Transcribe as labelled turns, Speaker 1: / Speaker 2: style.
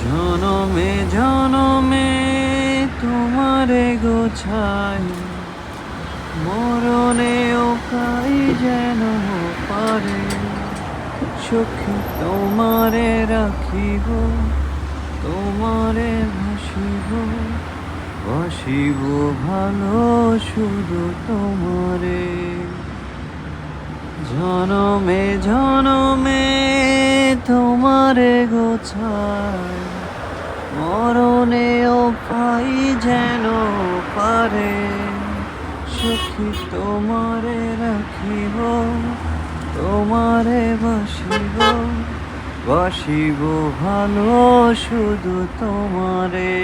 Speaker 1: জনমে জনমে তোমারে গোছাই, মরণেও পাই যেন পারে। সখী তোমারে রাখিব, তোমারে ভাসিব, বাসিব ভালো শুধু তোমারে। জনমে জনমে তোমারে গোছাই, মরণেও পাই যেন পারে। সখী তোমারে রাখিব, তোমারে বাসিব, বাসিব ভালো শুধু তোমারে।